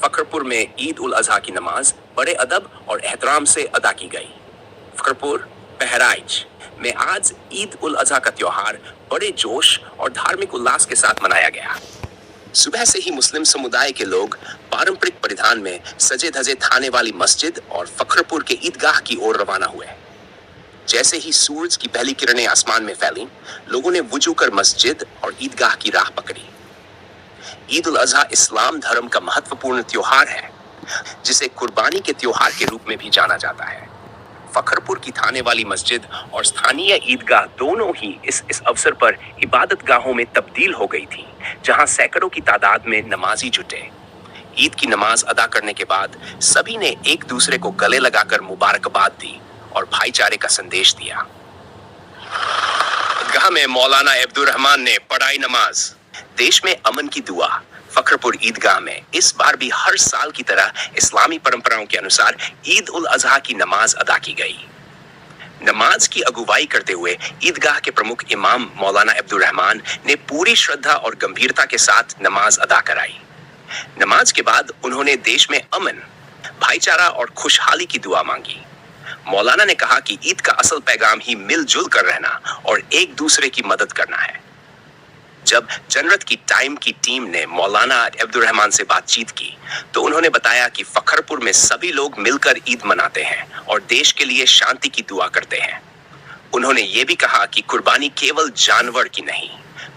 फखरपुर में ईद उल अजहा की नमाज बड़े अदब और एहतराम से अदा की गई। फखरपुर बहराइच में आज ईद उल अजहा का त्योहार बड़े जोश और धार्मिक उल्लास के साथ मनाया गया। सुबह से ही मुस्लिम समुदाय के लोग पारंपरिक परिधान में सजे धजे थाने वाली मस्जिद और फखरपुर के ईदगाह की ओर रवाना हुए। जैसे ही सूरज की पहली किरणें आसमान में फैलीं, लोगों ने वुजू कर मस्जिद और ईदगाह की राह पकड़ी। ईद उल अजहा इस्लाम धर्म का महत्वपूर्ण त्योहार है, जिसे कुर्बानी के त्योहार के रूप में भी जाना जाता है। फखरपुर की थाने वाली मस्जिद और स्थानीय ईदगाह दोनों ही इस अवसर पर इबादत गाहों में तब्दील हो गई थी, जहां सैकड़ों की तादाद में नमाजी जुटे। ईद की नमाज अदा करने के बाद सभी ने एक दूसरे को गले लगाकर मुबारकबाद दी और भाईचारे का संदेश दिया। ईदगाह में मौलाना अब्दुल रहमान ने पढ़ाई नमाज। देश में अमन की दुआ। फखरपुर ईदगाह में इस बार भी हर साल की तरह इस्लामी परंपराओं के अनुसार ईद उल अजहा की नमाज अदा की गई। नमाज की अगुवाई करते हुए ईदगाह के प्रमुख इमाम मौलाना अब्दुल रहमान ने पूरी श्रद्धा और गंभीरता के साथ नमाज अदा कराई। नमाज के बाद उन्होंने देश में अमन, भाईचारा और खुशहाली की दुआ मांगी। मौलाना ने कहा कि ईद का असल पैगाम ही मिलजुल कर रहना और एक दूसरे की मदद करना है। जब जनरत की टाइम की टीम ने मौलाना अब्दुल रहमान से बातचीत की, तो उन्होंने बताया कि फखरपुर में सभी लोग मिलकर ईद मनाते हैं और देश के लिए शांति की दुआ करते हैं। उन्होंने ये भी कहा कि कुर्बानी केवल जानवर की नहीं,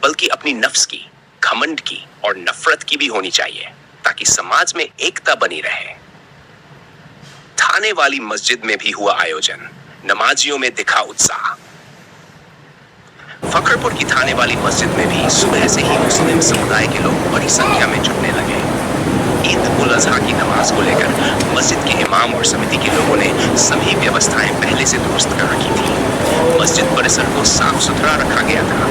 बल्कि अपनी नफ्स की, घमंड की और नफरत की भी होनी चाहिए, ताकि समाज में एकता बनी रहे। थाने वाली मस्जिद में भी हुआ आयोजन। नमाजियों में दिखा उत्साह। फखरपुर की थाने वाली मस्जिद में भी सुबह से ही मुस्लिम समुदाय के लोग बड़ी संख्या में जुटने लगे। ईद उल अजहा की नमाज को लेकर मस्जिद के इमाम और समिति के लोगों ने सभी व्यवस्थाएं पहले से दुरुस्त कर रखी थी। मस्जिद परिसर को साफ सुथरा रखा गया था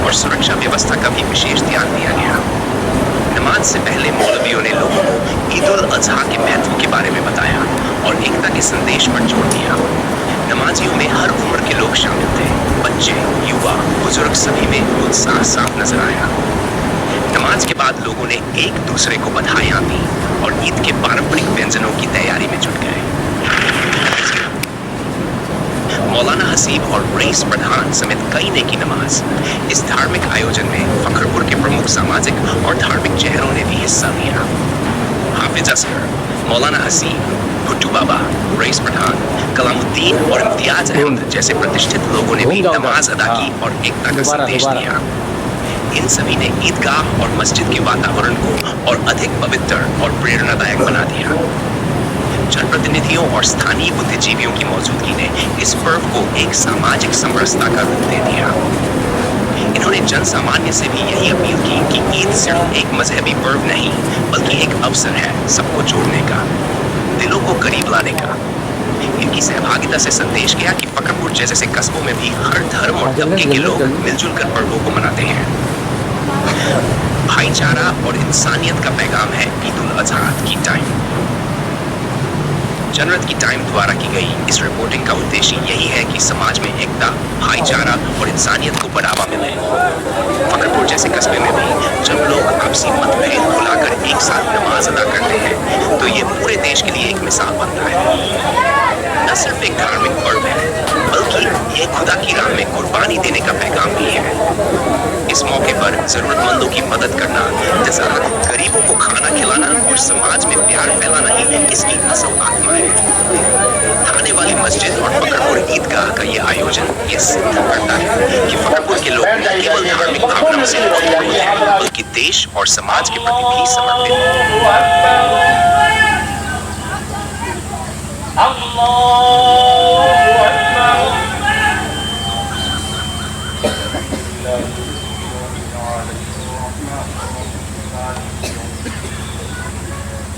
और सुरक्षा व्यवस्था का भी विशेष ध्यान दिया गया। नमाज से पहले मौलवियों ने लोगों को ईद उल अजहा के महत्व के बारे में बताया और एकता के संदेश पर जोर दिया। नमाजियों में हर उम्र के लोग शामिल थे। बच्चे, युवा, बुजुर्ग, सभी में उत्साह साफ नजर आया। नमाज के बाद लोगों ने एक दूसरे को बधाइयां दी और ईद के पारंपरिक व्यंजनों की तैयारी में जुट गए। मौलाना हसीब और रईस प्रधान समेत कई ने की नमाज। इस धार्मिक आयोजन में फखरपुर के प्रमुख सामाजिक और धार्मिक चेहरों ने भी हिस्सा लिया। हाफिज असगर, मौलाना हसीब, भुट्टू बाबा, रईस प्रधान, कलामुद्दीन और इम्तियाज अहमद जैसे प्रतिष्ठित लोगों ने भी नमाज अदा की और एकता का संदेश दिया। इन सभी ने ईदगाह और मस्जिद के वातावरण को और अधिक पवित्र और प्रेरणादायक बना दिया। जनप्रतिनिधियों और स्थानीय बुद्धिजीवियों की मौजूदगी ने इस पर्व को एक सामाजिक समरसता का रूप दे दिया। इन्होंने जन सामान्य से भी यही अपील की कि ईद सिर्फ एक मजहबी पर्व नहीं, बल्कि एक अवसर है सबको जोड़ने का, दिलों को करीब लाने का। इनकी सहभागिता से संदेश गया कि फखरपुर जैसे कस्बों में भी हर धर्म और तबके के लोग मिलजुल कर पर्वों को मनाते हैं। भाईचारा और इंसानियत का पैगाम है ईद उल अजहा की टाइम। जनरत की टाइम द्वारा की गई इस रिपोर्टिंग का उद्देश्य यही है कि समाज में एकता, भाईचारा और इंसानियत को बढ़ावा मिले। फखरपुर जैसे कस्बे में भी जब लोग आपसी मतभेद भुलाकर एक साथ नमाज अदा करते हैं, तो ये पूरे देश के लिए एक मिसाल बनता है। न सिर्फ एक धार्मिक पर्व है, बल्कि ये खुदा की राह में कुर्बानी देने का पैगाम भी है। इस मौके पर जरूरतमंदों की मदद करना, जैसा गरीबों को खाना खिलाना और समाज में प्यार फैलाना ही इसकी असल आत्मा है। थाने वाली मस्जिद और फखरपुर ईदगाह का ये आयोजन ये सिद्ध करता है कि फखरपुर के लोग न केवल धार्मिक भावनाओं से ओतप्रोत हैं, बल्कि देश और समाज के प्रति भी समर्पित हैं।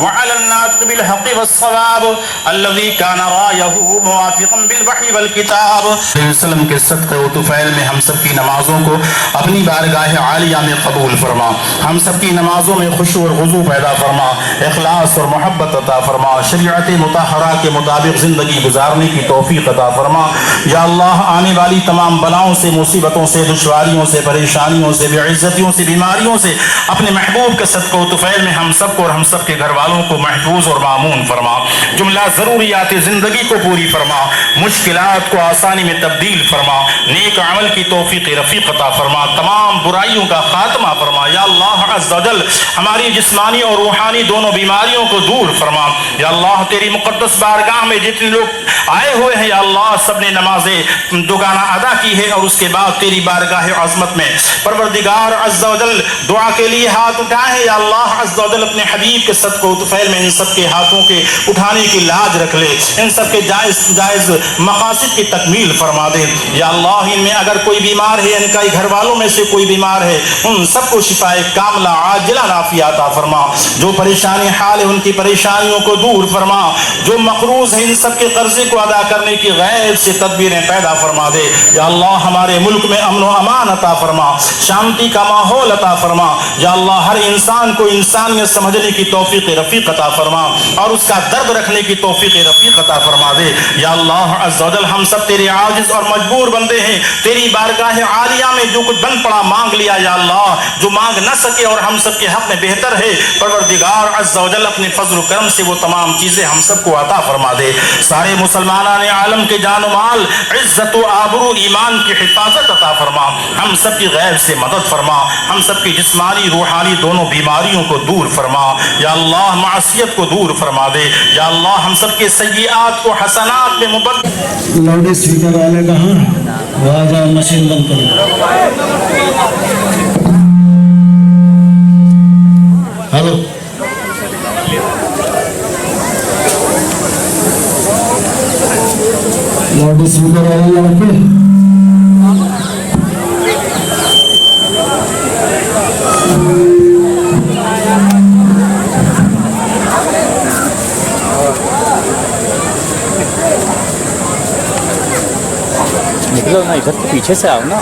वअला अन्नातिक़ बिल हक़्क़ि वस्सवाब अल्लज़ी काना रायहु मुवाफ़िक़न बिल वही वल किताब वसल्लम के सदक़े व तुफ़ैल में हम सब की नमाज़ों को अपनी बारगाह आलिया में कबूल फरमा। हम सब की नमाज़ों में खुशू और खुज़ू पैदा फरमा, इखलास और मोहब्बत अता फरमा, शरीअत मुतहरा के मुताबिक ज़िंदगी गुजारने की तौफ़ीक़ अता फरमा। या अल्लाह आने वाली तमाम बलाओं से, मुसीबतों से, दुश्वारियों से, परेशानियों से, बेइज्जतियों से, बीमारियों से अपने महबूब के सदक़े व तुफ़ैल में हम सब को और हम सब के घर वालों को महफूज और मामून फरमा। जुमला ज़रूरियात ज़िंदगी को पूरी फरमा, मुश्किलात को आसानी में तब्दील फरमा, नेक अमल की तौफीक रफ़ीक अता फरमा, तमाम बुराइयों का खात्मा फरमा। या अल्लाह अज़्ज़ व जल हमारी जिस्मानी और रूहानी दोनों बीमारियों को दूर फरमा। या अल्लाह तेरी मुक़द्दस बारगाह में जितने लोग आए हुए हैं, या अल्लाह सब ने नमाज़ें दुगाना अदा की है और उसके बाद तेरी बारगाह अज़मत में परवरदिगार अज़्ज़ व जल दुआ के लिए हाथ उठाए हैं। या अल्लाह अज़्ज़ व जल अपने हबीब के सदक़े व तुफ़ैल में इन सब के हाथों के उठाने की लाज रख ले, इन सब के जायज़ मक़ासिद की तकमील फरमा दे। या अल्लाह इनमें अगर कोई बीमार है, इनका घर वालों में से कोई बीमार है, उन सबको शिफाए कामला आजिला नाफिया अता फरमा। जो परेशानी हाल है उनकी परेशानियों को दूर फरमा। जो मक़रूज़ है इन सब के कर्जे को अदा करने की गैब से तदबीरें पैदा फरमा दे। या अल्लाह हमारे मुल्क में अमन व अमान अता फरमा, शांति का माहौल अता फरमा। या अल्लाह हर इंसान को इंसानियत समझने की तौफीक रफ़ीक अता फरमा और उसका दर्द रखने की तौफीक रफ़ीक अता फरमा दे। या अल्लाह अज़्ज़ व जल हम सब तेरे आजिज़ और मजबूर बंदे हैं, तेरी बारगाह आलिया में जो कुछ बन पड़ा मांग लिया। या अल्लाह जो मांग न सके और हम सब के हक में बेहतर है, परवरदिगार अज़्ज़ व जल अपने फज़्ल व करम से वो तमाम चीज़ें हम सबको अता फरमा दे। सारे मुसलमानान आलम के जान माल, इज़्ज़त व आबरू, ईमान की हिफाजत अता फरमा। हम सब की गैब से मदद फरमा, हम सब की जिस्मानी रूहानी दोनों बीमारियों को दूर फरमा। या अल्लाह मासियत को दूर फरमा दे। या अल्लाह हम सब के सय्यात को हसनात में मुबद्दल। लाउड स्पीकर वाले कहाँ? वहाँ जाओ, मशीन बंद करो। हेलो, लाउड स्पीकर वाले यहाँ पे निकलो ना, इधर पीछे से आओ ना।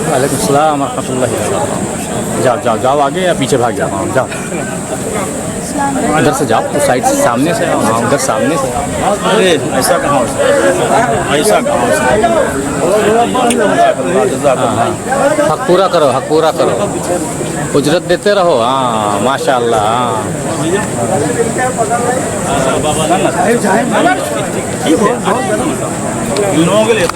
वालेकुम सलाम रहमतुल्लाहि। जाओ जाओ जाओ आगे या पीछे भाग जाओ। हाँ जाओ, उधर से जाओ, उस साइड से सामने से। हाँ उधर सामने से। अरे ऐसा कहाँ हो सकता, ऐसा कहाँ हो सकता। हक पूरा करो, हक पूरा करो, उजरत देते रहो। हाँ माशाअल्लाह। इन लोगों के लिए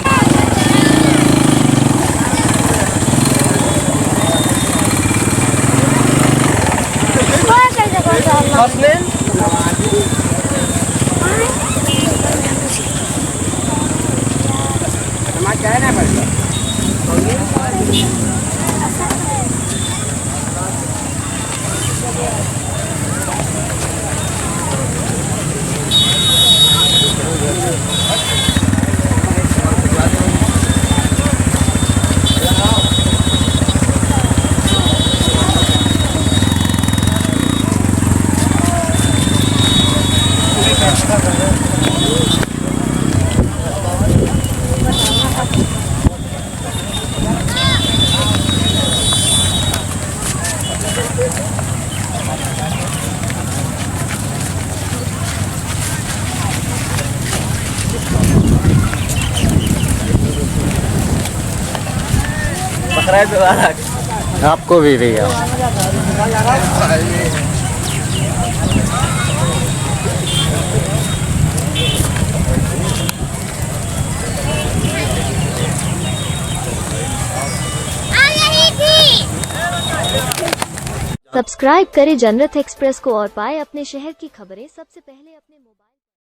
आपको भी भैया। सब्सक्राइब करें जनरत एक्सप्रेस को और पाए अपने शहर की खबरें सबसे पहले अपने मोबाइल